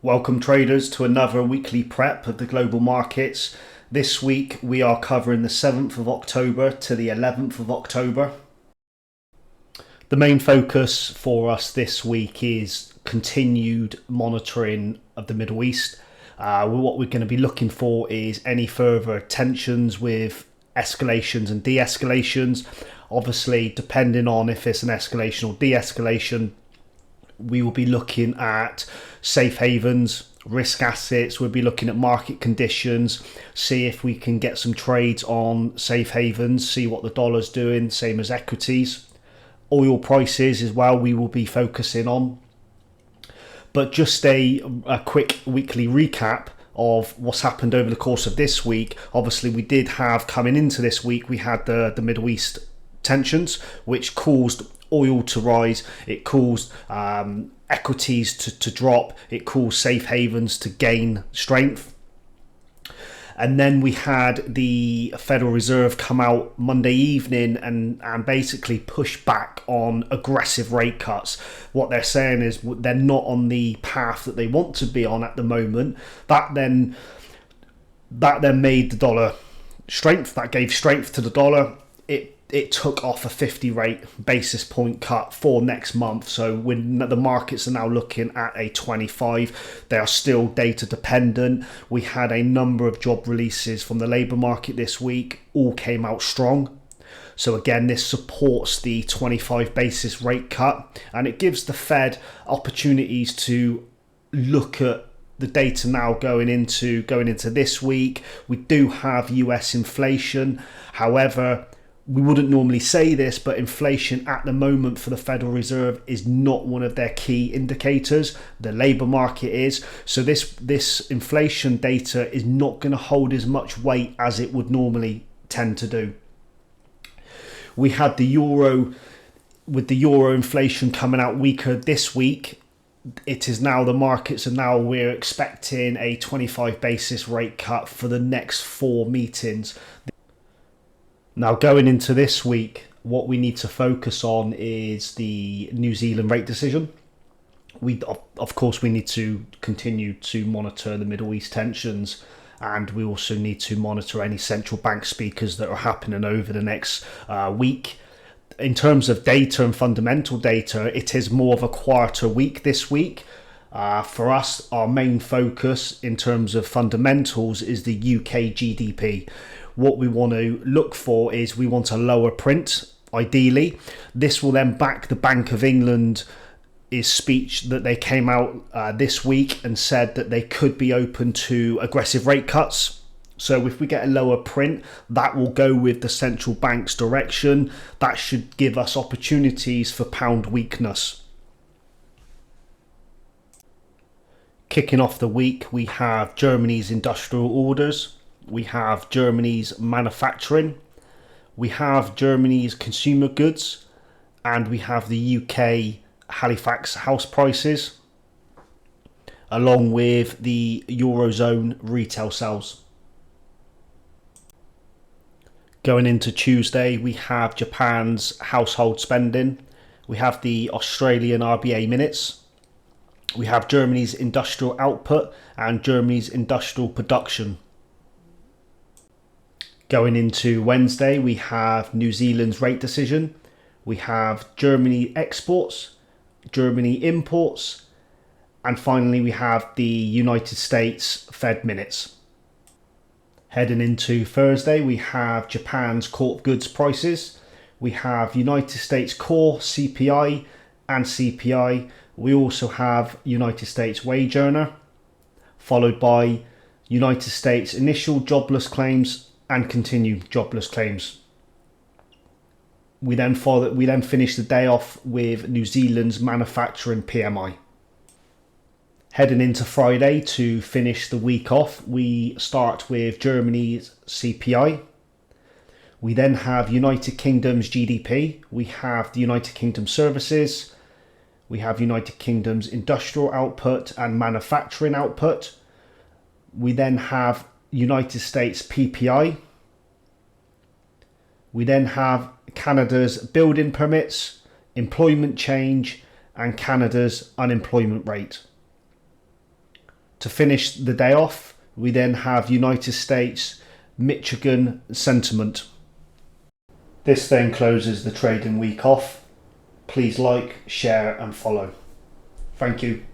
Welcome traders to another weekly prep of the global markets. This week we are covering the 7th of October to the 11th of October. The main focus for us this week is continued monitoring of the Middle East. What we're going to be looking for is any further tensions with escalations and de-escalations. Obviously, depending on if it's an escalation or de-escalation, we will be looking at safe havens, risk assets. We'll be looking at market conditions, see if we can get some trades on safe havens, see what the dollar's doing, same as equities. Oil prices as well, we will be focusing on. But just a quick weekly recap of what's happened over the course of this week. Obviously, we did have, coming into this week, we had the Middle East tensions, which caused oil to rise, it caused equities to drop, it caused safe havens to gain strength. And then we had the Federal Reserve come out Monday evening and basically push back on aggressive rate cuts. What they're saying is they're not on the path that they want to be on at the moment. That then made the dollar strength, that gave strength to the dollar. It took off a 50 basis point cut for next month. So when the markets are now looking at a 25, they are still data dependent. We had a number of job releases from the labour market this week, all came out strong. So again, this supports the 25 basis rate cut, and it gives the Fed opportunities to look at the data now going into this week. We do have US inflation. However, we wouldn't normally say this, but inflation at the moment for the Federal Reserve is not one of their key indicators. The labour market is. So this inflation data is not going to hold as much weight as it would normally tend to do. We had the euro, with the euro inflation coming out weaker this week. It is now, the markets are now, we're expecting a 25 basis rate cut for the next 4 meetings. Now, going into this week, what we need to focus on is the New Zealand rate decision. Of course, we need to continue to monitor the Middle East tensions, and we also need to monitor any central bank speakers that are happening over the next week. In terms of data and fundamental data, it is more of a quieter week this week. For us, our main focus in terms of fundamentals is the UK GDP. What we want to look for is we want a lower print, ideally. This will then back the Bank of England's speech that they came out this week and said that they could be open to aggressive rate cuts. So if we get a lower print, that will go with the central bank's direction. That should give us opportunities for pound weakness. Kicking off the week, we have Germany's industrial orders. We have Germany's manufacturing, we have Germany's consumer goods, and we have the UK Halifax house prices, along with the Eurozone retail sales. Going into Tuesday, we have Japan's household spending, we have the Australian RBA Minutes, we have Germany's industrial output and Germany's industrial production. Going into Wednesday, we have New Zealand's rate decision. We have Germany exports, Germany imports, and finally we have the United States Fed minutes. Heading into Thursday, we have Japan's Corp goods prices. We have United States core CPI and CPI. We also have United States wage earner, followed by United States initial jobless claims and continue jobless claims. We then finish the day off with New Zealand's manufacturing PMI. Heading into Friday to finish the week off, we start with Germany's CPI. We then have United Kingdom's GDP. We have the United Kingdom services. We have United Kingdom's industrial output and manufacturing output. We then have United States PPI. We then have Canada's building permits, employment change, and Canada's unemployment rate. To finish the day off, we then have United States Michigan sentiment. This then closes the trading week off. Please like, share and follow. Thank you.